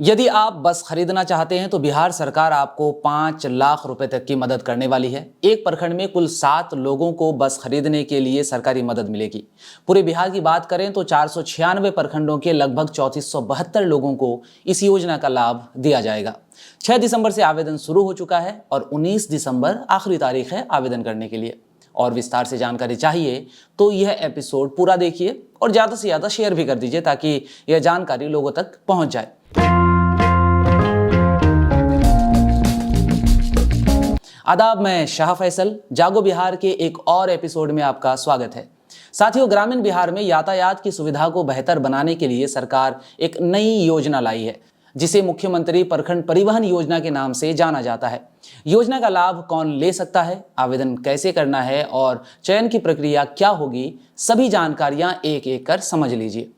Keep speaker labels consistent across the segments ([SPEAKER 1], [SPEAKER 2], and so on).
[SPEAKER 1] यदि आप बस खरीदना चाहते हैं तो बिहार सरकार आपको 5 लाख रुपए तक की मदद करने वाली है। एक प्रखंड में कुल 7 लोगों को बस खरीदने के लिए सरकारी मदद मिलेगी। पूरे बिहार की बात करें तो 496 प्रखंडों के लगभग 3472 लोगों को इस योजना का लाभ दिया जाएगा। 6 दिसंबर से आवेदन शुरू हो चुका है और 19 दिसंबर आखिरी तारीख है आवेदन करने के लिए। और विस्तार से जानकारी चाहिए तो यह एपिसोड पूरा देखिए और ज़्यादा से ज़्यादा शेयर भी कर दीजिए ताकि यह जानकारी लोगों तक पहुंच जाए। आदाब, मैं शाह फैसल जागो बिहार के एक और एपिसोड में आपका स्वागत है। साथियों, ग्रामीण बिहार में यातायात की सुविधा को बेहतर बनाने के लिए सरकार एक नई योजना लाई है जिसे मुख्यमंत्री प्रखंड परिवहन योजना के नाम से जाना जाता है। योजना का लाभ कौन ले सकता है, आवेदन कैसे करना है और चयन की प्रक्रिया क्या होगी, सभी जानकारियां एक एक कर समझ लीजिए।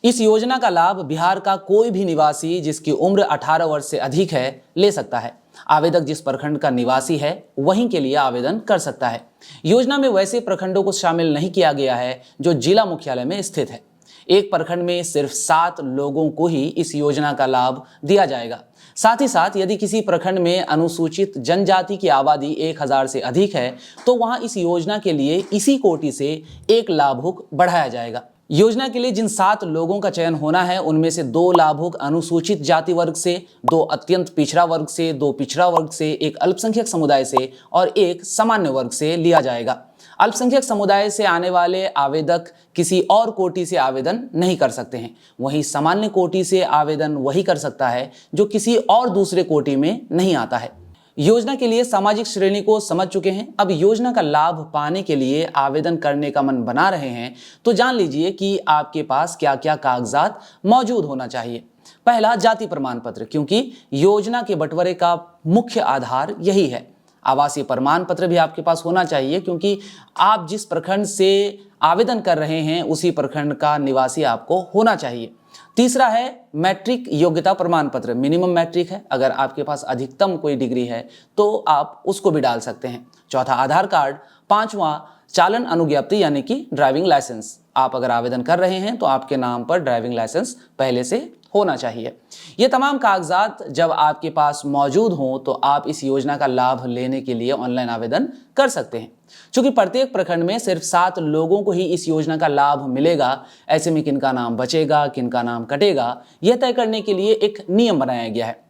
[SPEAKER 1] इस योजना का लाभ बिहार का कोई भी निवासी जिसकी उम्र 18 वर्ष से अधिक है ले सकता है। आवेदक जिस प्रखंड का निवासी है वहीं के लिए आवेदन कर सकता है। योजना में वैसे प्रखंडों को शामिल नहीं किया गया है जो जिला मुख्यालय में स्थित है। एक प्रखंड में सिर्फ 7 लोगों को ही इस योजना का लाभ दिया जाएगा। साथ ही साथ यदि किसी प्रखंड में अनुसूचित जनजाति की आबादी 1000 से अधिक है तो वहां इस योजना के लिए इसी कोटि से एक लाभुक बढ़ाया जाएगा। योजना के लिए जिन 7 लोगों का चयन होना है उनमें से 2 लाभुक अनुसूचित जाति वर्ग से, 2 अत्यंत पिछड़ा वर्ग से, 2 पिछड़ा वर्ग से, 1 अल्पसंख्यक समुदाय से और 1 सामान्य वर्ग से लिया जाएगा। अल्पसंख्यक समुदाय से आने वाले आवेदक किसी और कोटि से आवेदन नहीं कर सकते हैं। वहीं सामान्य कोटि से आवेदन वही कर सकता है जो किसी और दूसरे कोटि में नहीं आता है। योजना के लिए सामाजिक श्रेणी को समझ चुके हैं। अब योजना का लाभ पाने के लिए आवेदन करने का मन बना रहे हैं तो जान लीजिए कि आपके पास क्या क्या कागजात मौजूद होना चाहिए। पहला, जाति प्रमाण पत्र, क्योंकि योजना के बंटवारे का मुख्य आधार यही है। आवासीय प्रमाण पत्र भी आपके पास होना चाहिए क्योंकि आप जिस प्रखंड से आवेदन कर रहे हैं उसी प्रखंड का निवासी आपको होना चाहिए। तीसरा है मैट्रिक योग्यता प्रमाण पत्र, मिनिमम मैट्रिक है। अगर आपके पास अधिकतम कोई डिग्री है तो आप उसको भी डाल सकते हैं। चौथा, आधार कार्ड। पांचवा, चालन अनुज्ञप्ति यानी कि ड्राइविंग लाइसेंस। आप अगर आवेदन कर रहे हैं तो आपके नाम पर ड्राइविंग लाइसेंस पहले से होना चाहिए। ये तमाम कागजात जब आपके पास मौजूद हों तो आप इस योजना का लाभ लेने के लिए ऑनलाइन आवेदन कर सकते हैं। चूंकि प्रत्येक प्रखंड में सिर्फ 7 लोगों को ही इस योजना का लाभ मिलेगा, ऐसे में किनका नाम बचेगा किनका नाम कटेगा यह तय करने के लिए एक नियम बनाया गया है।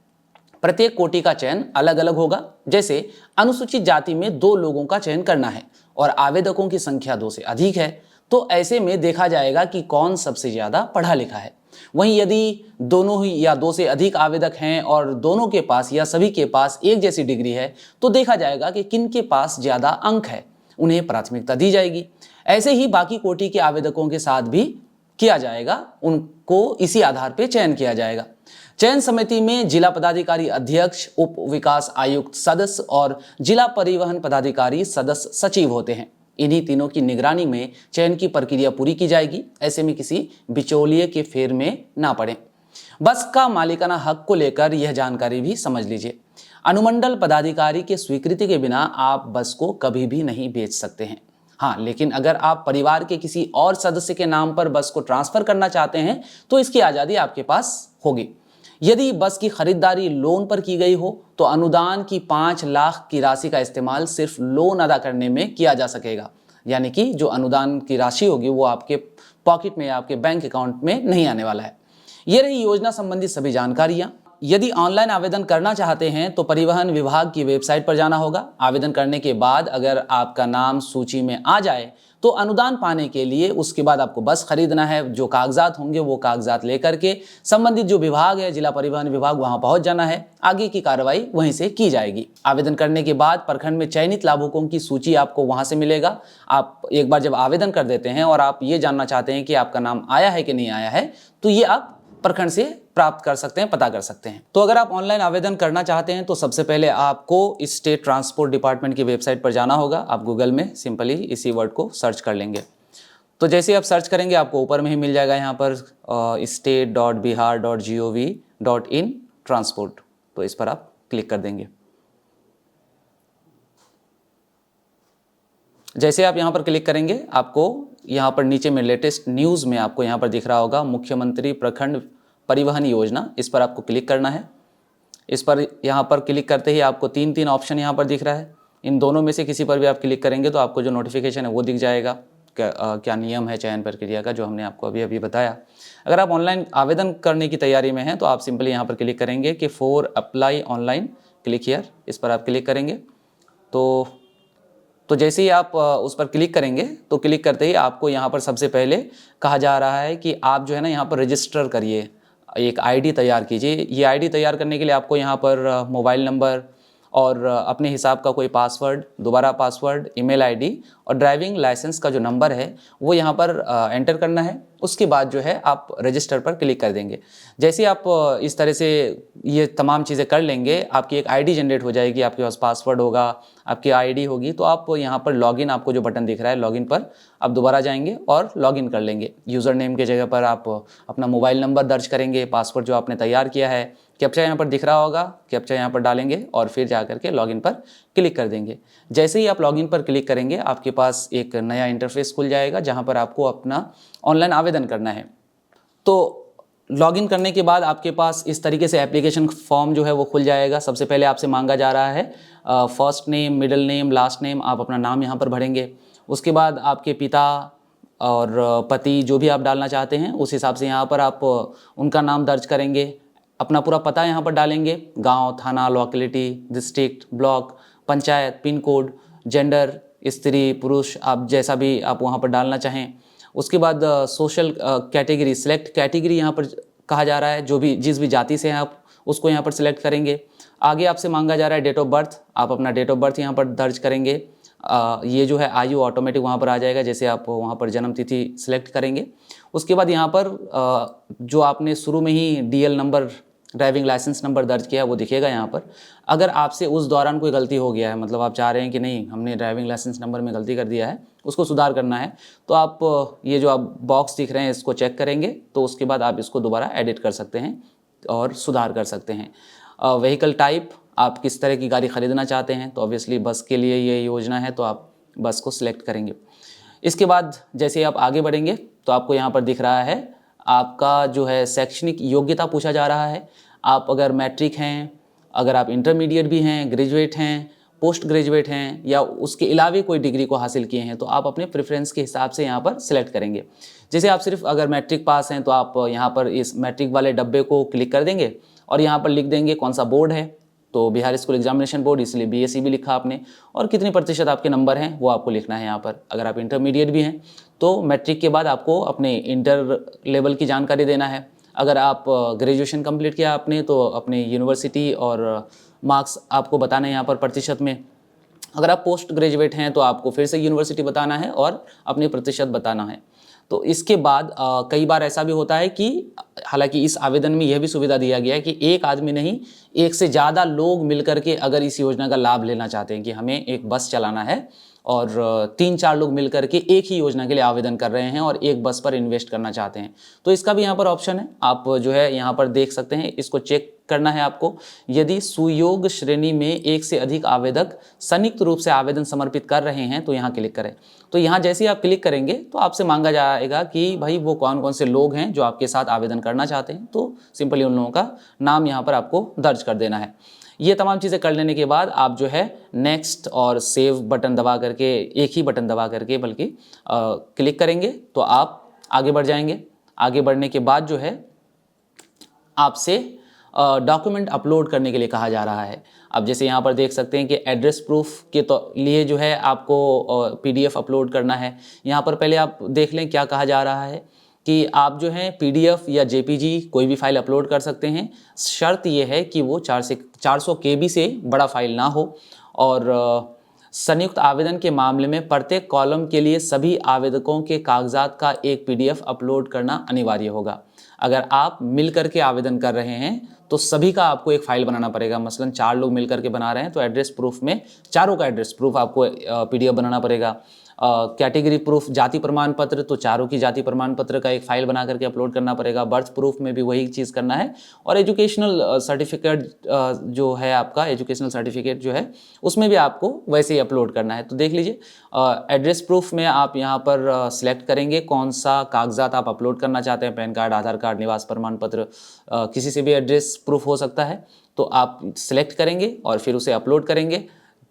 [SPEAKER 1] प्रत्येक कोटि का चयन अलग अलग होगा। जैसे अनुसूचित जाति में 2 लोगों का चयन करना है और आवेदकों की संख्या 2 से अधिक है तो ऐसे में देखा जाएगा कि कौन सबसे ज्यादा पढ़ा लिखा है। वहीं यदि दोनों ही या 2 से अधिक आवेदक हैं और दोनों के पास या सभी के पास एक जैसी डिग्री है तो देखा जाएगा कि किन के पास ज्यादा अंक है, उन्हें प्राथमिकता दी जाएगी। ऐसे ही बाकी कोटि के आवेदकों के साथ भी किया जाएगा, उनको इसी आधार पर चयन किया जाएगा। चयन समिति में जिला पदाधिकारी अध्यक्ष, उप विकास आयुक्त सदस्य और जिला परिवहन पदाधिकारी सदस्य सचिव होते हैं। इन्हीं तीनों की निगरानी में चयन की प्रक्रिया पूरी की जाएगी। ऐसे में किसी बिचौलिए के फेर में ना पड़े। बस का मालिकाना हक को लेकर यह जानकारी भी समझ लीजिए। अनुमंडल पदाधिकारी के स्वीकृति के बिना आप बस को कभी भी नहीं बेच सकते हैं। हाँ, लेकिन अगर आप परिवार के किसी और सदस्य के नाम पर बस को ट्रांसफर करना चाहते हैं तो इसकी आज़ादी आपके पास होगी। यदि बस की खरीदारी लोन पर की गई हो तो अनुदान की 5 लाख की राशि का इस्तेमाल सिर्फ लोन अदा करने में किया जा सकेगा। यानी कि जो अनुदान की राशि होगी वो आपके पॉकेट में या आपके बैंक अकाउंट में नहीं आने वाला है। ये रही योजना संबंधी सभी जानकारियां। यदि ऑनलाइन आवेदन करना चाहते हैं तो परिवहन विभाग की वेबसाइट पर जाना होगा। आवेदन करने के बाद अगर आपका नाम सूची में आ जाए तो अनुदान पाने के लिए उसके बाद आपको बस खरीदना है। जो कागजात होंगे वो कागजात लेकर के संबंधित जो विभाग है, जिला परिवहन विभाग, वहां पहुंच जाना है। आगे की कार्रवाई वहीं से की जाएगी। आवेदन करने के बाद प्रखंड में चयनित लाभुकों की सूची आपको वहां से मिलेगा। आप एक बार जब आवेदन कर देते हैं और आप ये जानना चाहते हैं कि आपका नाम आया है कि नहीं आया है तो ये आप प्रखंड से प्राप्त कर सकते हैं, पता कर सकते हैं। तो अगर आप ऑनलाइन आवेदन करना चाहते हैं तो सबसे पहले आपको स्टेट ट्रांसपोर्ट डिपार्टमेंट की वेबसाइट पर जाना होगा। आप गूगल में सिंपली इसी वर्ड को सर्च कर लेंगे तो जैसे आप सर्च करेंगे आपको ऊपर में ही मिल जाएगा यहाँ पर state.bihar.gov.in ट्रांसपोर्ट। तो इस पर आप क्लिक कर देंगे। जैसे आप यहाँ पर क्लिक करेंगे आपको यहाँ पर नीचे में लेटेस्ट न्यूज़ में आपको यहाँ पर दिख रहा होगा मुख्यमंत्री प्रखंड परिवहन योजना, इस पर आपको क्लिक करना है। इस पर यहाँ पर क्लिक करते ही आपको तीन ऑप्शन यहाँ पर दिख रहा है। इन दोनों में से किसी पर भी आप क्लिक करेंगे तो आपको जो नोटिफिकेशन है वो दिख जाएगा। क्या नियम है चयन प्रक्रिया का, जो हमने आपको अभी अभी बताया। अगर आप ऑनलाइन आवेदन करने की तैयारी में हैं तो आप सिंपली यहाँ पर क्लिक करेंगे कि for apply online click here, इस पर आप क्लिक करेंगे। तो जैसे ही आप उस पर क्लिक करेंगे तो क्लिक करते ही आपको यहाँ पर सबसे पहले कहा जा रहा है कि आप जो है ना यहाँ पर रजिस्टर करिए, एक आईडी तैयार कीजिए। ये आईडी तैयार करने के लिए आपको यहाँ पर मोबाइल नंबर और अपने हिसाब का कोई पासवर्ड, दोबारा पासवर्ड, ईमेल आईडी और ड्राइविंग लाइसेंस का जो नंबर है वो यहाँ पर एंटर करना है। उसके बाद जो है आप रजिस्टर पर क्लिक कर देंगे। जैसे ही आप इस तरह से ये तमाम चीज़ें कर लेंगे, आपकी एक आईडी जनरेट हो जाएगी, आपके पास पासवर्ड होगा, आपकी आईडी होगी, तो आप यहाँ पर लॉगिन, आपको जो बटन दिख रहा है लॉगिन पर आप दोबारा जाएंगे और लॉगिन कर लेंगे। यूज़र नेम के जगह पर आप अपना मोबाइल नंबर दर्ज करेंगे, पासवर्ड जो आपने तैयार किया है, कैप्चा यहाँ पर दिख रहा होगा, कैप्चा यहाँ पर डालेंगे और फिर जा करके लॉगिन पर क्लिक कर देंगे। जैसे ही आप लॉगिन पर क्लिक करेंगे आपके पास एक नया इंटरफेस खुल जाएगा जहाँ पर आपको अपना ऑनलाइन आवेदन करना है। तो लॉगिन करने के बाद आपके पास इस तरीके से एप्लीकेशन फॉर्म जो है वो खुल जाएगा। सबसे पहले आपसे मांगा जा रहा है first name, middle name, last name, आप अपना नाम यहाँ पर भरेंगे। उसके बाद आपके पिता और पति जो भी आप डालना चाहते हैं उस हिसाब से यहाँ पर आप उनका नाम दर्ज करेंगे। अपना पूरा पता यहाँ पर डालेंगे, गांव, थाना, locality, district, block, panchayat, pin code, gender, स्त्री, पुरुष, आप जैसा भी आप वहाँ पर डालना चाहें। उसके बाद सोशल कैटेगरी, सिलेक्ट कैटेगरी यहाँ पर कहा जा रहा है, जो भी जिस भी जाति से हैं आप उसको यहाँ पर सिलेक्ट करेंगे। आगे आपसे मांगा जा रहा है डेट ऑफ बर्थ, आप अपना डेट ऑफ बर्थ यहाँ पर दर्ज करेंगे। ये जो है आयु ऑटोमेटिक वहाँ पर आ जाएगा जैसे आप वहाँ पर जन्म तिथि सिलेक्ट करेंगे। उसके बाद यहाँ पर जो आपने शुरू में ही DL number, driving licence number दर्ज किया है वो दिखेगा यहाँ पर। अगर आपसे उस दौरान कोई गलती हो गया है, मतलब आप चाह रहे हैं कि नहीं हमने ड्राइविंग लाइसेंस नंबर में गलती कर दिया है, उसको सुधार करना है, तो आप ये जो आप बॉक्स दिख रहे हैं इसको चेक करेंगे। तो उसके बाद आप इसको दोबारा एडिट कर सकते हैं और सुधार कर सकते हैं। व्हीकल टाइप, आप किस तरह की गाड़ी ख़रीदना चाहते हैं, तो ऑब्वियसली बस के लिए ये योजना है तो आप बस को सिलेक्ट करेंगे। इसके बाद जैसे आप आगे बढ़ेंगे तो आपको यहाँ पर दिख रहा है आपका जो है शैक्षणिक योग्यता पूछा जा रहा है। आप अगर मैट्रिक हैं, अगर आप इंटरमीडिएट भी हैं, ग्रेजुएट हैं, पोस्ट ग्रेजुएट हैं या उसके अलावा कोई डिग्री को हासिल किए हैं तो आप अपने प्रेफरेंस के हिसाब से यहाँ पर सिलेक्ट करेंगे। जैसे आप सिर्फ अगर मैट्रिक पास हैं तो आप यहाँ पर इस मैट्रिक वाले डब्बे को क्लिक कर देंगे और यहाँ पर लिख देंगे कौन सा बोर्ड है, तो बिहार स्कूल एग्जामिनेशन बोर्ड, इसलिए बीएसई लिखा आपने, और कितनी प्रतिशत आपके नंबर हैं वो आपको लिखना है यहाँ पर। अगर आप इंटरमीडिएट भी हैं तो मैट्रिक के बाद आपको अपने इंटर लेवल की जानकारी देना है। अगर आप ग्रेजुएशन कंप्लीट किया आपने तो अपने यूनिवर्सिटी और मार्क्स आपको बताना है यहाँ पर प्रतिशत में। अगर आप पोस्ट ग्रेजुएट हैं तो आपको फिर से यूनिवर्सिटी बताना है और अपनी प्रतिशत बताना है। तो इसके बाद कई बार ऐसा भी होता है कि हालांकि इस आवेदन में यह भी सुविधा दिया गया है कि एक आदमी नहीं, एक से ज़्यादा लोग मिलकर के अगर इस योजना का लाभ लेना चाहते हैं कि हमें एक बस चलाना है और 3-4 लोग मिलकर के एक ही योजना के लिए आवेदन कर रहे हैं और एक बस पर इन्वेस्ट करना चाहते हैं, तो इसका भी यहाँ पर ऑप्शन है। आप जो है यहाँ पर देख सकते हैं, इसको चेक करना है आपको। यदि सुयोग श्रेणी में एक से अधिक आवेदक संयुक्त रूप से आवेदन समर्पित कर रहे हैं तो यहाँ क्लिक करें। तो यहाँ जैसे ही आप क्लिक करेंगे तो आपसे मांगा जाएगा कि भाई वो कौन कौन से लोग हैं जो आपके साथ आवेदन करना चाहते हैं, तो सिंपली उन लोगों का नाम यहाँ पर आपको दर्ज कर देना है। ये तमाम चीज़ें कर लेने के बाद आप जो है नेक्स्ट और सेव बटन दबा करके, एक ही बटन दबा करके बल्कि क्लिक करेंगे तो आप आगे बढ़ जाएंगे। आगे बढ़ने के बाद जो है आपसे डॉक्यूमेंट अपलोड करने के लिए कहा जा रहा है। अब जैसे यहाँ पर देख सकते हैं कि एड्रेस प्रूफ के तो लिए जो है आपको पीडीएफ अपलोड करना है। यहाँ पर पहले आप देख लें क्या कहा जा रहा है कि आप जो है पीडीएफ या जेपीजी कोई भी फाइल अपलोड कर सकते हैं। शर्त ये है कि वो 400 केबी से बड़ा फाइल ना हो और संयुक्त आवेदन के मामले में प्रत्येक कॉलम के लिए सभी आवेदकों के कागजात का एक पीडीएफ अपलोड करना अनिवार्य होगा। अगर आप मिल करके आवेदन कर रहे हैं तो सभी का आपको एक फाइल बनाना पड़ेगा। मसलन 4 लोग मिल करके बना रहे हैं तो एड्रेस प्रूफ में चारों का एड्रेस प्रूफ आपको पीडीएफ बनाना पड़ेगा। कैटेगरी प्रूफ जाति प्रमाण पत्र, तो चारों की जाति प्रमाण पत्र का एक फाइल बना करके अपलोड करना पड़ेगा। बर्थ प्रूफ में भी वही चीज़ करना है। और एजुकेशनल सर्टिफिकेट जो है आपका, एजुकेशनल सर्टिफिकेट जो है उसमें भी आपको वैसे ही अपलोड करना है। तो देख लीजिए, एड्रेस प्रूफ में आप यहाँ पर सिलेक्ट करेंगे कौन सा कागजात आप अपलोड करना चाहते हैं। पैन कार्ड, आधार कार्ड, निवास प्रमाण पत्र, किसी से भी एड्रेस प्रूफ हो सकता है। तो आप सिलेक्ट करेंगे और फिर उसे अपलोड करेंगे,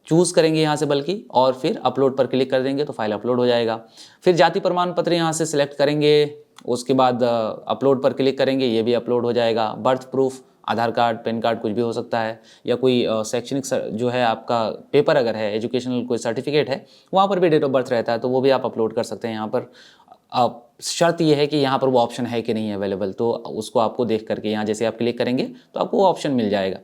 [SPEAKER 1] चूज़ करेंगे यहाँ से बल्कि, और फिर अपलोड पर क्लिक कर देंगे तो फाइल अपलोड हो जाएगा। फिर जाति प्रमाण पत्र यहाँ से सिलेक्ट करेंगे, उसके बाद अपलोड पर क्लिक करेंगे, ये भी अपलोड हो जाएगा। बर्थ प्रूफ, आधार कार्ड, पैन कार्ड कुछ भी हो सकता है, या कोई शैक्षणिक जो है आपका पेपर अगर है, एजुकेशनल कोई सर्टिफिकेट है, वहाँ पर भी डेट ऑफ बर्थ रहता है, तो वो भी आप अपलोड कर सकते हैं यहाँ पर। अब शर्त ये है कि यहाँ पर वो ऑप्शन है कि नहीं है अवेलेबल, तो उसको आपको देख करके यहाँ जैसे आप क्लिक करेंगे तो आपको वो ऑप्शन मिल जाएगा।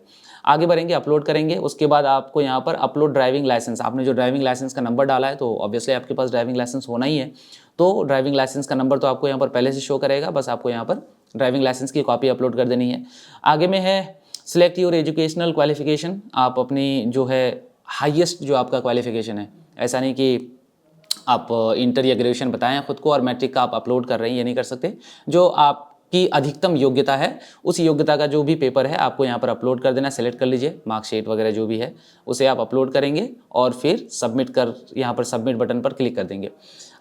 [SPEAKER 1] आगे बढ़ेंगे, अपलोड करेंगे, उसके बाद आपको यहाँ पर अपलोड ड्राइविंग लाइसेंस, आपने जो ड्राइविंग लाइसेंस का नंबर डाला है तो ऑब्वियसली आपके पास ड्राइविंग लाइसेंस होना ही है। तो ड्राइविंग लाइसेंस का नंबर तो आपको यहाँ पर पहले से शो करेगा, बस आपको यहाँ पर ड्राइविंग लाइसेंस की कॉपी अपलोड कर देनी है। आगे में है सिलेक्ट योर एजुकेशनल क्वालिफिकेशन, आप अपनी जो है हाईएस्ट जो आपका क्वालिफिकेशन है, ऐसा नहीं कि आप इंटर या ग्रेजुएशन बताएं खुद को और मैट्रिक का आप अपलोड कर रहे हैं, ये नहीं कर सकते। जो आपकी अधिकतम योग्यता है उस योग्यता का जो भी पेपर है आपको यहाँ पर अपलोड कर देना। सेलेक्ट कर लीजिए, मार्कशीट वगैरह जो भी है उसे आप अपलोड करेंगे और फिर सबमिट कर, यहाँ पर सबमिट बटन पर क्लिक कर देंगे।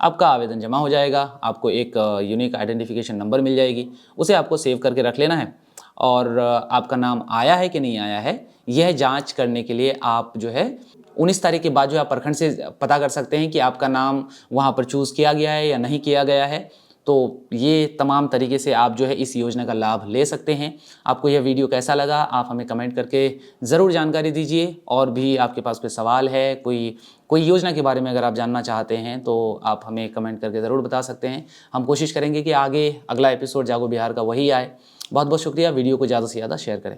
[SPEAKER 1] आपका आवेदन जमा हो जाएगा, आपको एक यूनिक आइडेंटिफिकेशन नंबर मिल जाएगी, उसे आपको सेव करके रख लेना है। और आपका नाम आया है कि नहीं आया है यह जांच करने के लिए आप जो है 19 तारीख के बाद जो आप प्रखंड से पता कर सकते हैं कि आपका नाम वहाँ पर चूज़ किया गया है या नहीं किया गया है। तो ये तमाम तरीके से आप जो है इस योजना का लाभ ले सकते हैं। आपको यह वीडियो कैसा लगा आप हमें कमेंट करके ज़रूर जानकारी दीजिए। और भी आपके पास कोई सवाल है, कोई योजना के बारे में अगर आप जानना चाहते हैं तो आप हमें कमेंट करके ज़रूर बता सकते हैं। हम कोशिश करेंगे कि आगे अगला एपिसोड जागो बिहार का वही आए। बहुत बहुत शुक्रिया। वीडियो को ज़्यादा से ज़्यादा शेयर करें।